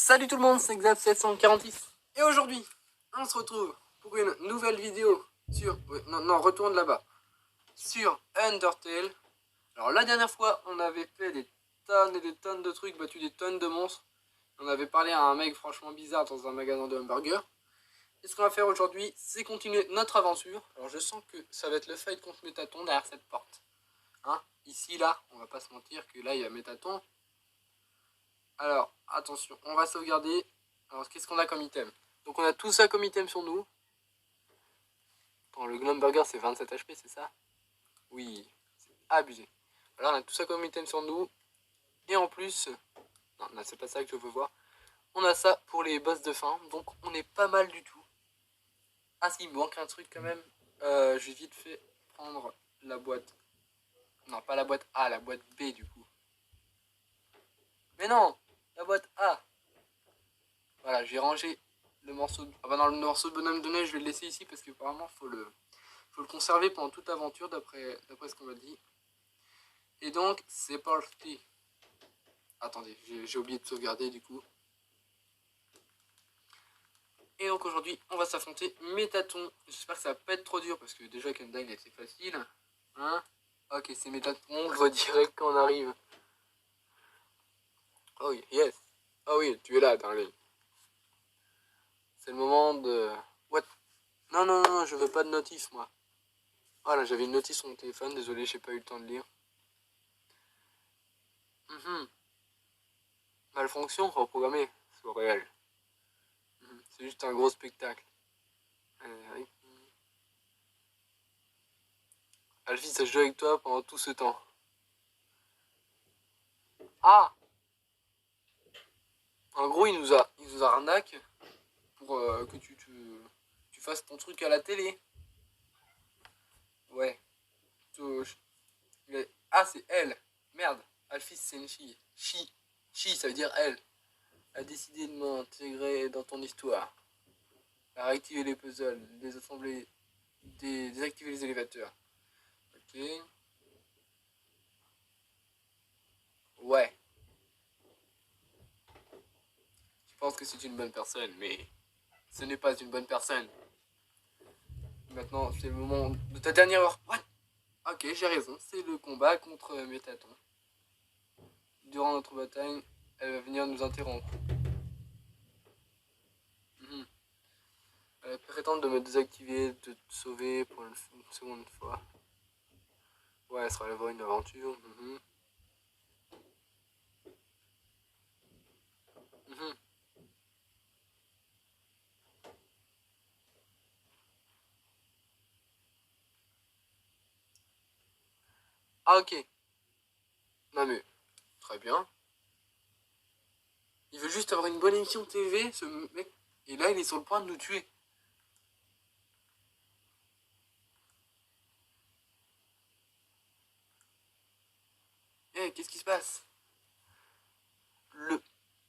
Salut tout le monde, c'est Xap746 et aujourd'hui, on se retrouve pour une nouvelle vidéo sur... Non, retourne là-bas. Sur Undertale. Alors la dernière fois, on avait fait des tonnes et des tonnes de trucs, battu des tonnes de monstres. On avait parlé à un mec franchement bizarre dans un magasin de hamburgers. Et ce qu'on va faire aujourd'hui, c'est continuer notre aventure. Alors je sens que ça va être le fight contre Métaton derrière cette porte. Hein, ici, là, on va pas se mentir que là, il y a Métaton. Alors, attention, on va sauvegarder. Alors, qu'est-ce qu'on a comme item? Donc, on a tout ça comme item sur nous. Attends, le Gnome Burger, c'est 27 HP, c'est ça? Oui, c'est abusé. Alors, on a tout ça comme item sur nous. Et en plus... Non, c'est pas ça que je veux voir. On a ça pour les boss de fin. Donc, on est pas mal du tout. Ah, si, il me manque un truc quand même. Je vais vite fait prendre la boîte. Non, pas la boîte A, la boîte B, du coup. Mais non, la boîte A. Voilà, j'ai rangé le morceau de... Ah bah non, le morceau de bonhomme de neige, je vais le laisser ici parce qu'apparemment, faut le conserver pendant toute l'aventure d'après ce qu'on m'a dit. Et donc, c'est parti. Attendez, j'ai oublié de sauvegarder du coup. Et donc aujourd'hui, on va s'affronter Métaton. J'espère que ça va pas être trop dur parce que déjà Kendine était facile. Hein? Ok, c'est Métaton, je vois direct quand on arrive. Oh yes. Oh oui, tu es là, darling. C'est le moment de... What? Non, non, non, je veux pas de notif, moi. Voilà, j'avais une notice sur mon téléphone, désolé, j'ai pas eu le temps de lire. Malfonction reprogrammée, c'est réel. C'est juste un gros spectacle. Oui. Alphys a joué avec toi pendant tout ce temps. Ah! En gros, il nous arnaque pour que tu fasses ton truc à la télé. Ouais. Ah, c'est elle. Merde. Alphys, c'est une fille. Chi, ça veut dire elle. A décidé de m'intégrer dans ton histoire. A réactiver les puzzles, désassembler, désactiver les élévateurs. Ok. Ouais. Je pense que c'est une bonne personne, mais ce n'est pas une bonne personne. Maintenant, c'est le moment de ta dernière heure. What? Ok, j'ai raison, c'est le combat contre Métaton. Durant notre bataille, elle va venir nous interrompre. Elle prétend de me désactiver, de te sauver pour une seconde fois. Ouais, elle sera là voir une aventure. Ah, ok. Non mais, très bien. Il veut juste avoir une bonne émission de TV, ce mec. Et là, il est sur le point de nous tuer. Eh, qu'est-ce qui se passe?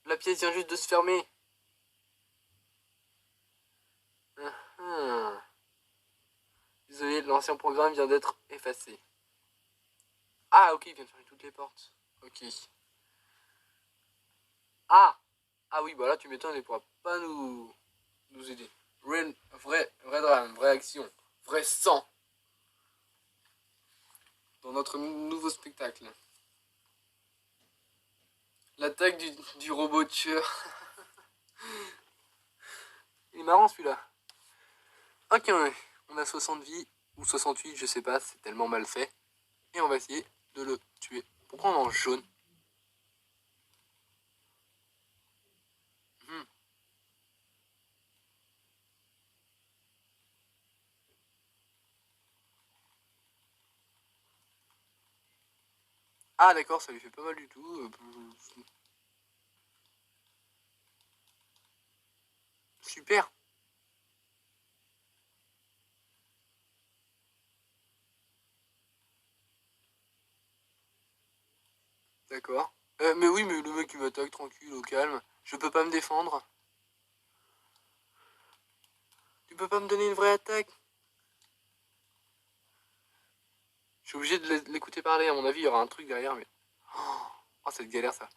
La pièce vient juste de se fermer. Désolé, l'ancien programme vient d'être effacé. Ah, ok, il vient de fermer toutes les portes. Ok. Ah! Ah oui, bah là, tu m'étonnes, il pourra pas nous aider. Vrai drame, vraie action, vrai sang. Dans notre nouveau spectacle. L'attaque du robot tueur. Il est marrant celui-là. Ok, on a 60 vies, ou 68, je sais pas, c'est tellement mal fait. Et on va essayer de le tuer. Pourquoi on est en jaune? Ah d'accord, ça lui fait pas mal du tout. Super. D'accord. Mais oui, mais le mec il m'attaque tranquille, au calme. Je peux pas me défendre. Tu peux pas me donner une vraie attaque? Je suis obligé de l'écouter parler, à mon avis, il y aura un truc derrière, mais... Oh, cette galère, ça.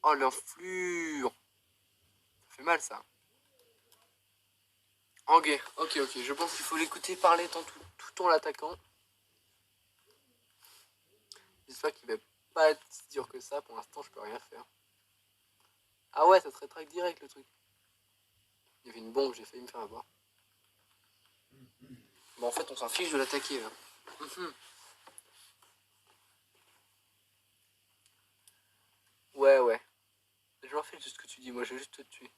Oh, l'influre. Ça fait mal, ça. Ok. Je pense qu'il faut l'écouter parler tout en l'attaquant. J'espère qu'il va pas être si dur que ça. Pour l'instant, je peux rien faire. Ah ouais, ça se rétracte direct, le truc. Il y avait une bombe, j'ai failli me faire avoir. Bon, en fait, on s'en fiche de l'attaquer, là. Ouais. Je m'en fiche de ce que tu dis, moi, je vais juste te tuer.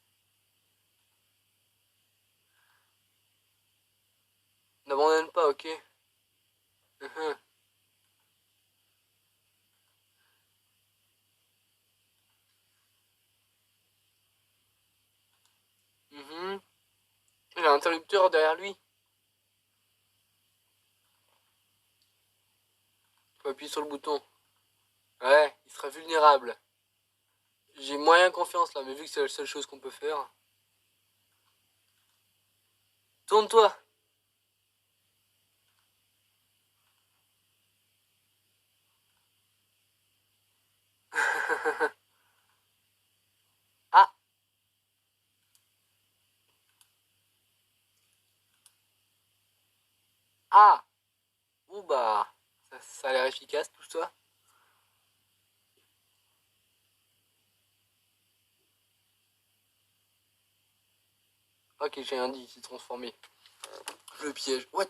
N'abandonne pas, ok. Il a un interrupteur derrière lui. Faut appuyer sur le bouton. Ouais, il sera vulnérable. J'ai moyen confiance là, mais vu que c'est la seule chose qu'on peut faire. Tourne-toi. Ah. Ah. Ouh bah. Ça a l'air efficace tout ça. Ok, j'ai un dit, il s'est transformé. Le piège. What?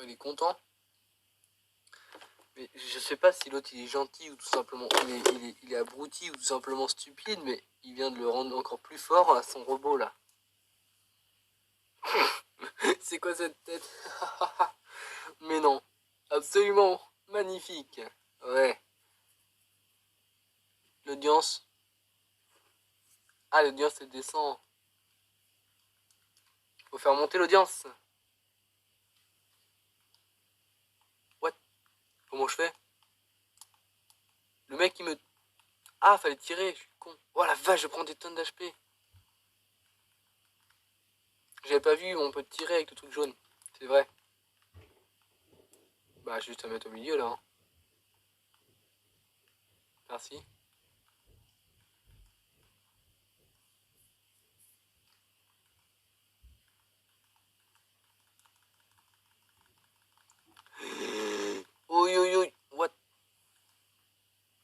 Il est content. Mais je sais pas si l'autre il est gentil ou tout simplement. Il est abruti ou tout simplement stupide, mais il vient de le rendre encore plus fort à son robot là. C'est quoi cette tête? Mais non. Absolument magnifique. Ouais. L'audience. Ah, l'audience elle descend. Faut faire monter l'audience. What? Comment je fais? Le mec il me... Ah, fallait tirer, je suis con. Oh la vache, je prends des tonnes d'HP. J'avais pas vu, on peut tirer avec le truc jaune. C'est vrai. Bah, juste à mettre au milieu là. Hein. Merci. Oi. What?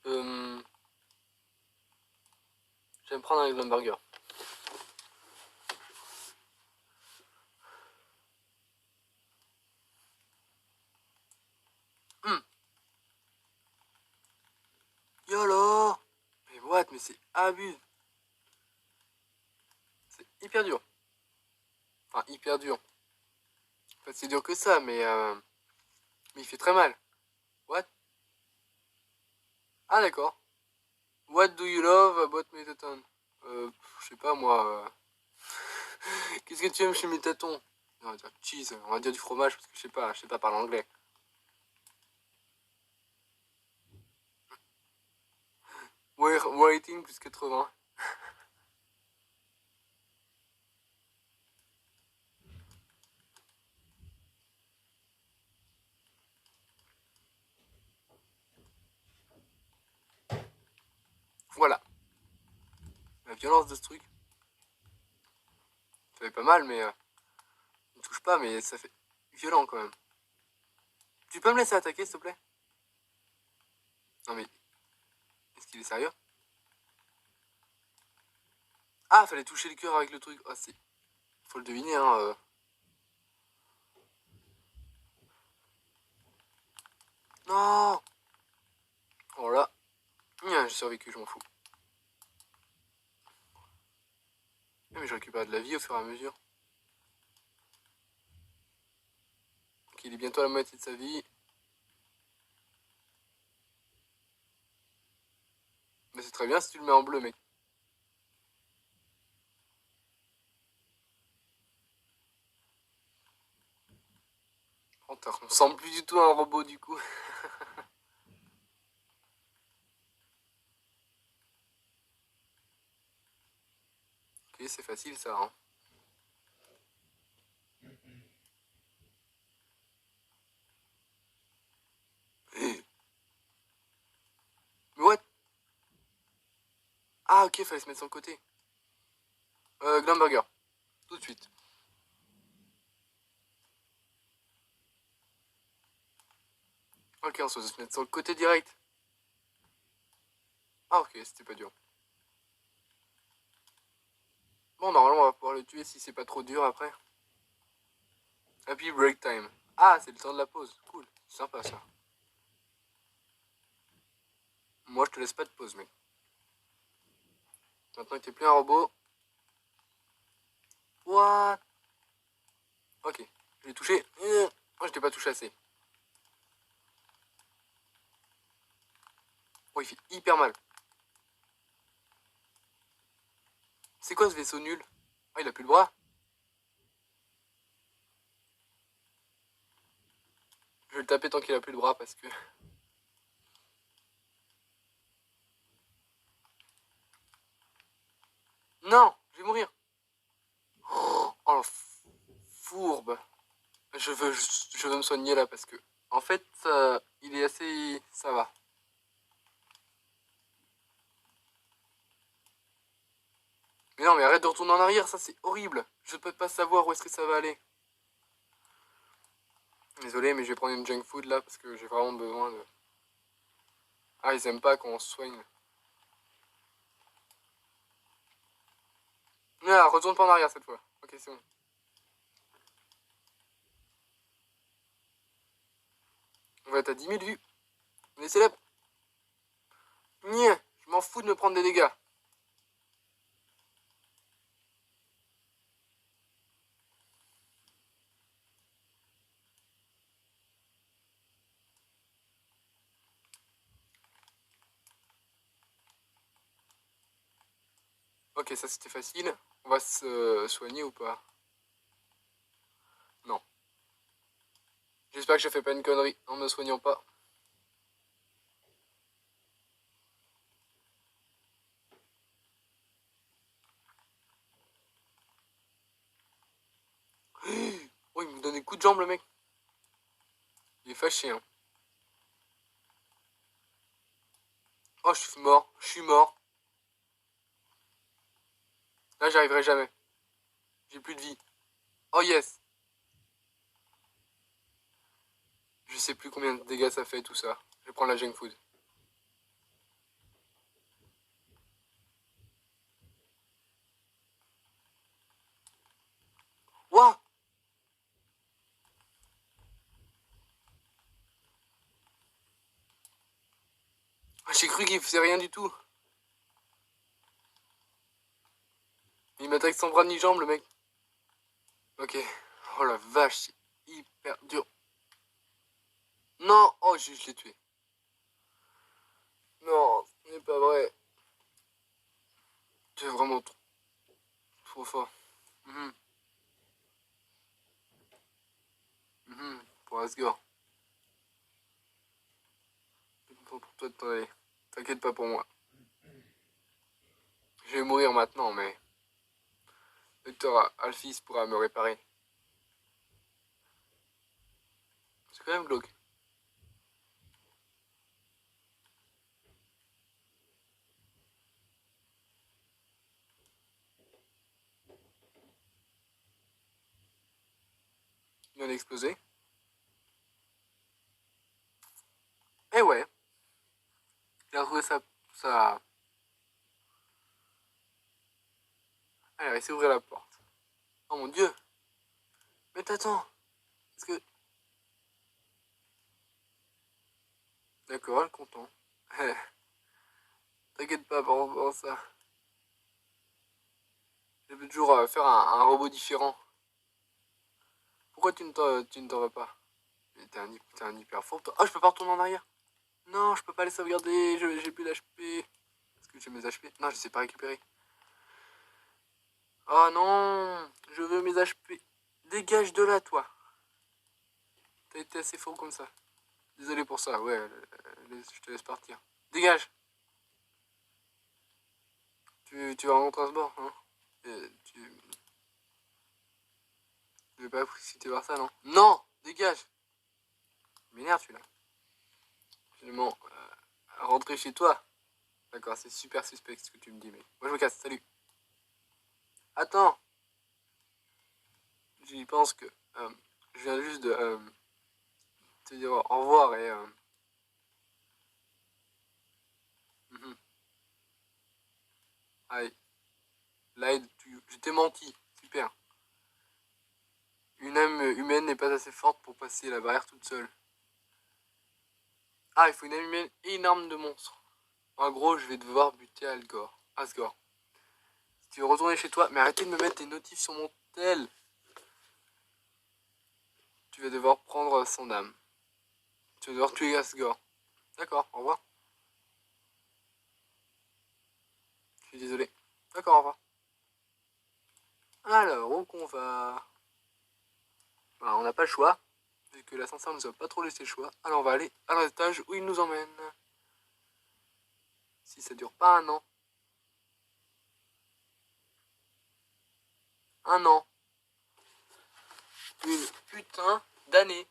Je vais me prendre un hamburger. YOLO. Mais what? Mais c'est abus. C'est hyper dur. Enfin, hyper dur. Pas si dur que ça, mais il fait très mal. What? Ah, d'accord. What do you love about Metaton? Je sais pas moi. Qu'est-ce que tu aimes chez Metaton? On va dire cheese, on va dire du fromage parce que je sais pas parler anglais. Waiting plus 80. Voilà. La violence de ce truc. Ça fait pas mal, mais... il me touche pas, mais ça fait violent quand même. Tu peux me laisser attaquer, s'il te plaît? Non mais... Est-ce qu'il est sérieux? Ah, fallait toucher le cœur avec le truc. Ah, c'est... Faut le deviner, hein. Non. Oh là. J'ai survécu, je m'en fous. Mais je récupère de la vie au fur et à mesure. Ok, il est bientôt à la moitié de sa vie. Mais c'est très bien si tu le mets en bleu, mec. Oh, on ressemble plus du tout à un robot, du coup. Ok, c'est facile ça. Hein. Mais what? Ah ok, fallait se mettre sur le côté. Glamburger, tout de suite. Ok, on se mettre sur le côté direct. Ah ok, c'était pas dur. Bon, normalement, on va pouvoir le tuer si c'est pas trop dur après. Happy break time. Ah, c'est le temps de la pause. Cool, c'est sympa ça. Moi, je te laisse pas de pause, mec. Maintenant que t'es plus un robot. What? Ok, je l'ai touché. Moi, je t'ai pas touché assez. Oh, il fait hyper mal. C'est quoi ce vaisseau nul? Ah, il a plus le bras. Je vais le taper tant qu'il a plus le bras parce que... Non, je vais mourir. Oh, la fourbe. Je veux me soigner là parce que... En fait, il est assez... Ça va. Mais non, mais arrête de retourner en arrière, ça c'est horrible. Je peux pas savoir où est-ce que ça va aller. Désolé, mais je vais prendre une junk food là parce que j'ai vraiment besoin de... Ah, ils aiment pas qu'on se soigne. Ah, retourne pas en arrière cette fois. Ok, c'est bon. On va être à 10 000 vues. On est célèbre. Je m'en fous de me prendre des dégâts. Ok, ça c'était facile. On va se soigner ou pas? Non. J'espère que je fais pas une connerie en me soignant pas. Oh, il me donne des coups de jambe le mec. Il est fâché, hein. Oh, je suis mort. Je suis mort. Là, j'y arriverai jamais. J'ai plus de vie. Oh yes. Je sais plus combien de dégâts ça fait tout ça. Je vais prendre la junk food. Wouah. J'ai cru qu'il faisait rien du tout. Il m'attaque sans bras ni jambes le mec. Ok. Oh la vache, c'est hyper dur. Non. Oh, je l'ai tué. Non, ce n'est pas vrai. Tu es vraiment trop fort. Mhm. Pour Asgore. Pour toi de t'en aller. T'inquiète pas pour moi. Je vais mourir maintenant, mais... Docteur Alphys pourra me réparer. C'est quand même glauque. Il vient d'exploser. Eh ouais. Il a retrouvé sa... Ah, il a réussi à ouvrir la porte. Oh mon dieu. Mais t'attends. Est-ce que... D'accord, elle est content. T'inquiète pas par rapport à ça. Je peux toujours faire un robot différent. Pourquoi tu ne t'en vas pas? T'es un hyper fort. Oh, je peux pas retourner en arrière. Non, je peux pas les sauvegarder. J'ai plus d'HP. Est-ce que j'ai mes HP? Non, je les ai pas récupérés. Oh non, je veux mes HP. Dégage de là, toi. T'as été assez fort comme ça. Désolé pour ça, ouais, je te laisse partir. Dégage. Tu vas rentrer à ce bord, hein. excité par ça, non? Non! Dégage! Il m'énerve celui-là. Finalement, rentrer chez toi. D'accord, c'est super suspect ce que tu me dis, mais moi je me casse, salut. Attends! J'y pense que je viens juste de te dire au revoir et Aïe. Là, je t'ai menti. Super. Une âme humaine n'est pas assez forte pour passer la barrière toute seule. Ah, il faut une âme humaine et une arme de monstre. En gros, je vais devoir buter Asgore. Si tu veux retourner chez toi, mais arrêtez de me mettre des notifs sur mon tel. Tu vas devoir prendre son âme. Tu vas devoir tuer Asgore. D'accord, au revoir. Je suis désolé. D'accord, au revoir. Alors, où qu'on va? Voilà, on n'a pas le choix. Vu que l'ascenseur nous a pas trop laissé le choix. Alors on va aller à l'étage où il nous emmène. Si ça dure pas un an. Un an. Une putain d'année.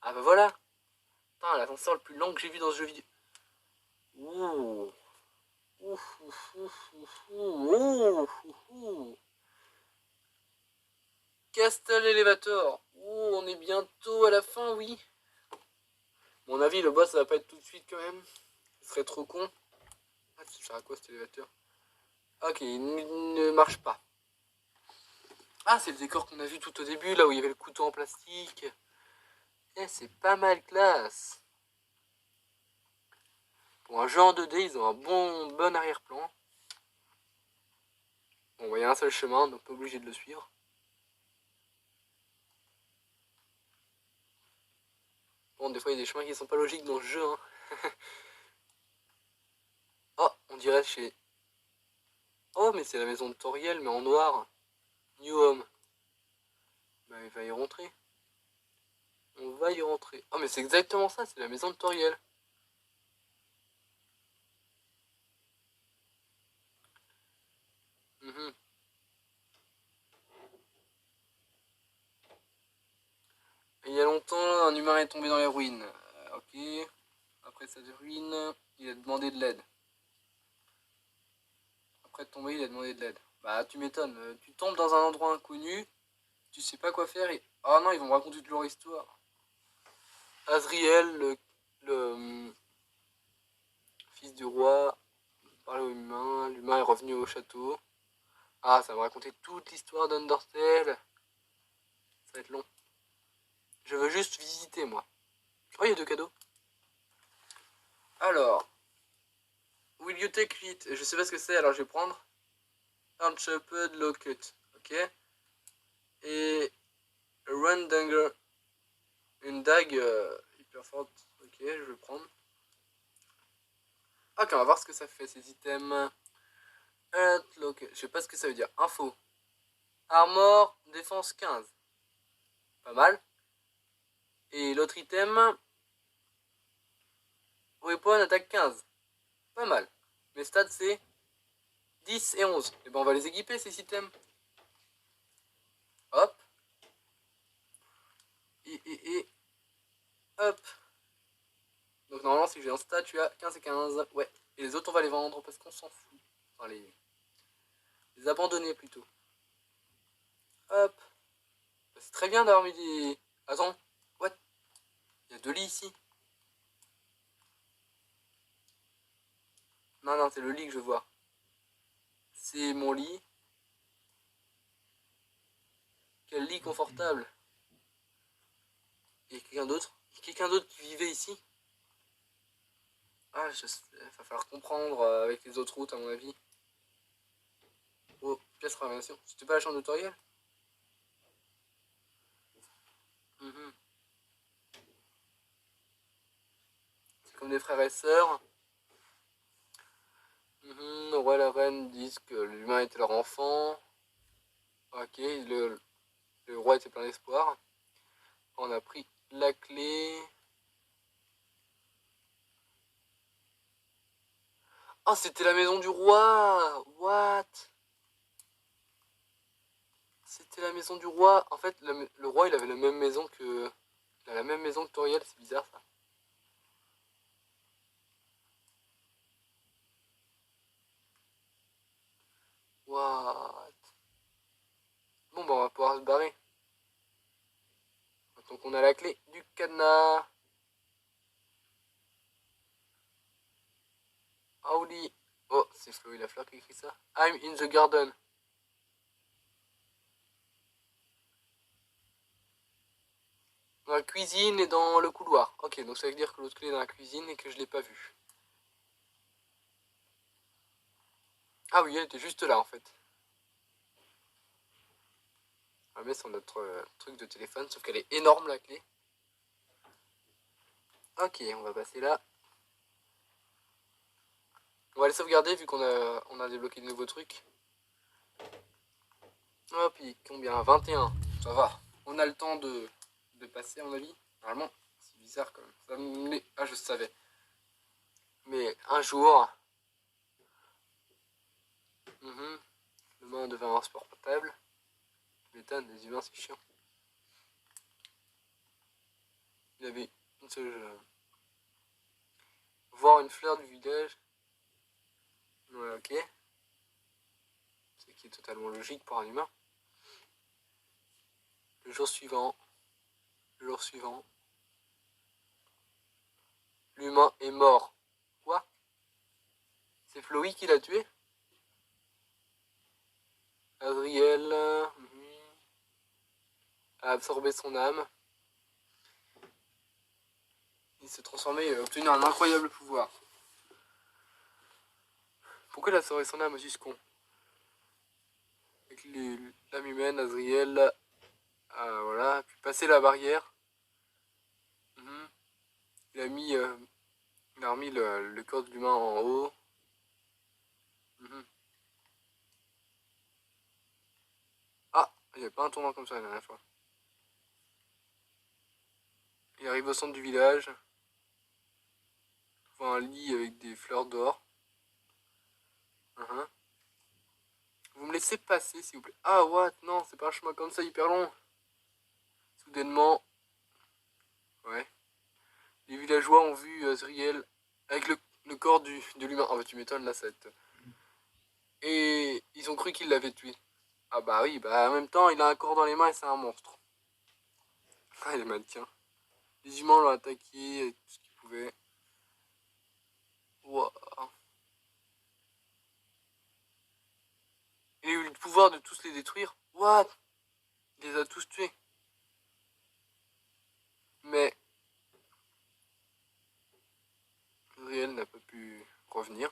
Ah bah voilà. Putain, l'ascenseur le plus lent que j'ai vu dans ce jeu vidéo. Ouh. Ouf, ouf, ouf, ouf, ouf, ouf, ouf. Castle Elevator. Ouh, on est bientôt à la fin, oui. À mon avis, le boss, ça va pas être tout de suite quand même. Ce serait trop con. Ah, ça sert à quoi cet élévateur? Ok, il ne marche pas. Ah, c'est le décor qu'on a vu tout au début, là où il y avait le couteau en plastique. Eh, c'est pas mal classe. Pour un jeu en 2D, ils ont un bon arrière-plan. Bon, il y a un seul chemin, donc pas obligé de le suivre. Bon, des fois, il y a des chemins qui sont pas logiques dans le jeu. Hein. Oh, on dirait chez... Oh, mais c'est la maison de Toriel, mais en noir. New Home. Bah, il va y rentrer. On va y rentrer. Oh, mais c'est exactement ça, c'est la maison de Toriel. Il y a longtemps, un humain est tombé dans les ruines. Ok. Après cette ruine, il a demandé de l'aide. Après de tomber, il a demandé de l'aide. Bah, tu m'étonnes. Tu tombes dans un endroit inconnu, tu sais pas quoi faire et... Oh non, ils vont me raconter toute leur histoire. Azriel, le fils du roi, parle aux humains. L'humain est revenu au château. Ah, ça va me raconter toute l'histoire d'Undertale. Ça va être long. Je veux juste visiter, moi. Oh, il y a 2 cadeaux. Alors, will you take it? Je sais pas ce que c'est, alors je vais prendre Unchopped Locket. Ok. Et Run Danger. Une dague hyper forte. Ok, je vais prendre. Ok, on va voir ce que ça fait, ces items. Locket. Je sais pas ce que ça veut dire. Info. Armor, défense 15. Pas mal. Et l'autre item, weapon, attaque 15. Pas mal. Mes stats, c'est 10 et 11. Et ben, on va les équiper, ces items. Hop. Et hop. Donc, normalement, si j'ai un stat, tu as 15 et 15. Ouais. Et les autres, on va les vendre parce qu'on s'en fout. Enfin, les abandonner plutôt. Hop. C'est très bien d'avoir mis des... Attends. What? Il y a 2 lits ici. Non, non, c'est le lit que je vois. C'est mon lit. Quel lit confortable. Il y a quelqu'un d'autre? Il y a quelqu'un d'autre qui vivait ici? Ah, il va falloir comprendre avec les autres routes, à mon avis. Oh, pièce programmation. C'était pas la chambre de Toriel? C'est comme des frères et sœurs. Le roi et la reine disent que l'humain était leur enfant. Ok, le roi était plein d'espoir. On a pris la clé. Oh, c'était la maison du roi! What? c'était la maison du roi. En fait, le roi, il avait la même maison que... Il a la même maison que Toriel, c'est bizarre ça. What? Bon, bah on va pouvoir se barrer. Donc on a la clé du cadenas. Audi. Oh, c'est Flo, la fleur qui écrit ça. I'm in the garden. Dans la cuisine et dans le couloir. Ok, donc ça veut dire que l'autre clé est dans la cuisine et que je l'ai pas vue. Ah oui, elle était juste là en fait. On va mettre sur notre truc de téléphone, sauf qu'elle est énorme la clé. Ok, on va passer là. On va les sauvegarder vu on a débloqué de nouveaux trucs. Hop, puis combien? 21. Ça va. On a le temps de passer à mon avis. Normalement, c'est bizarre quand même. Ça me... Ah, je savais. Mais un jour... Demain, on devait avoir un sport potable. Tu m'étonnes, les humains, c'est chiant. Il avait une seule... Voir une fleur du village. Ouais, ok. Ce qui est totalement logique pour un humain. Le jour suivant. Le jour suivant. L'humain est mort. Quoi? C'est Chloé qui l'a tué? Adriel a absorbé son âme. Il s'est transformé et a obtenu un incroyable pouvoir. Pourquoi il a absorbé son âme aussi ce con? Avec l'âme humaine, Azriel voilà, puis passer la barrière. Il a mis il a remis le corps de l'humain en haut. Ah, il n'y avait pas un tournant comme ça la dernière fois. Il arrive au centre du village. Il voit un lit avec des fleurs d'or. Vous me laissez passer s'il vous plaît. Ah what? Non, c'est pas un chemin comme ça hyper long. Soudainement. Ouais. Les villageois ont vu Azriel avec le corps de l'humain. Ah bah tu m'étonnes là cette. Et ils ont cru qu'il l'avait tué. Ah bah oui, bah en même temps il a un corps dans les mains et c'est un monstre. Ah il est mannequin. Les humains l'ont attaqué avec tout ce qu'ils pouvaient. Wow. Il a eu le pouvoir de tous les détruire. What? Il les a tous tués. Mais Azriel n'a pas pu revenir.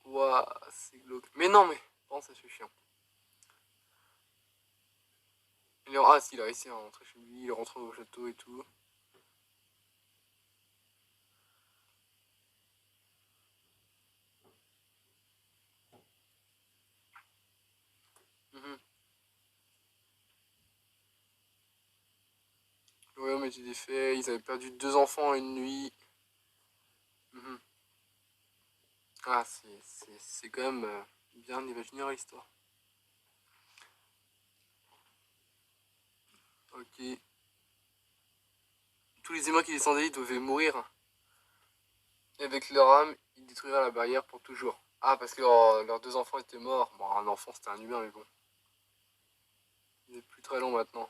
Waouh, c'est glauque. Mais non, mais bon, ça c'est chiant. Ah si, il a réussi à rentrer chez lui, il est rentré au château et tout. Le royaume était défait, ils avaient perdu 2 enfants en une nuit. Ah, c'est quand même bien imaginaire l'histoire. Ok. Tous les humains qui descendaient, ils devaient mourir. Et avec leur âme, ils détruiraient la barrière pour toujours. Ah, parce que leurs 2 enfants étaient morts. Bon, un enfant c'était un humain, mais bon. Il n'est plus très long maintenant.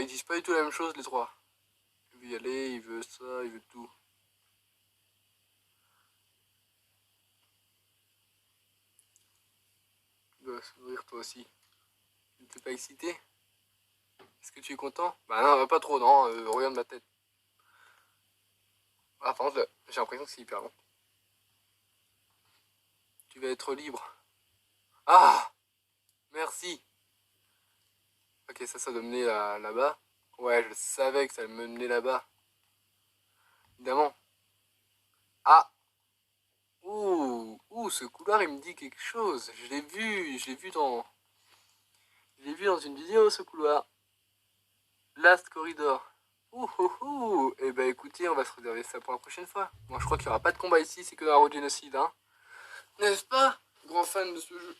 Ils disent pas du tout la même chose, les 3. Il veut y aller, il veut ça, il veut tout. Tu dois sourire toi aussi. Tu n'es pas excité? Est-ce que tu es content? Bah non, pas trop, non, regarde ma tête. Ah, par contre, j'ai l'impression que c'est hyper long. Tu vas être libre. Ah! Merci! Ok, ça doit mener là-bas. Ouais, je savais que ça allait me mener là-bas. Évidemment. Ah! Ouh, ce couloir, il me dit quelque chose. Je l'ai vu dans... Je l'ai vu dans une vidéo, ce couloir. Last Corridor. Ouh, ouh, ouh. Eh ben écoutez, on va se réserver ça pour la prochaine fois. Moi je crois qu'il n'y aura pas de combat ici, c'est que dans la génocide, hein. N'est-ce pas, grand fan de ce jeu?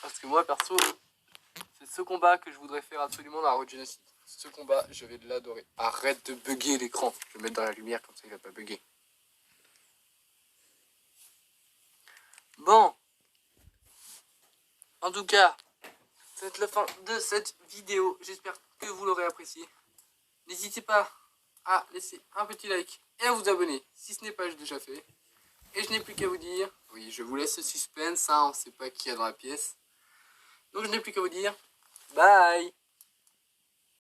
Parce que moi perso, c'est ce combat que je voudrais faire absolument dans la road génocide. Ce combat, je vais l'adorer. Arrête de bugger l'écran. Je vais le mettre dans la lumière, comme ça il va pas bugger. Bon. En tout cas, c'est la fin de cette vidéo. J'espère que vous l'aurez apprécié. N'hésitez pas à laisser un petit like et à vous abonner si ce n'est pas déjà fait. Et je n'ai plus qu'à vous dire, oui, je vous laisse le suspense, hein, on ne sait pas qui y a dans la pièce. Donc je n'ai plus qu'à vous dire, bye!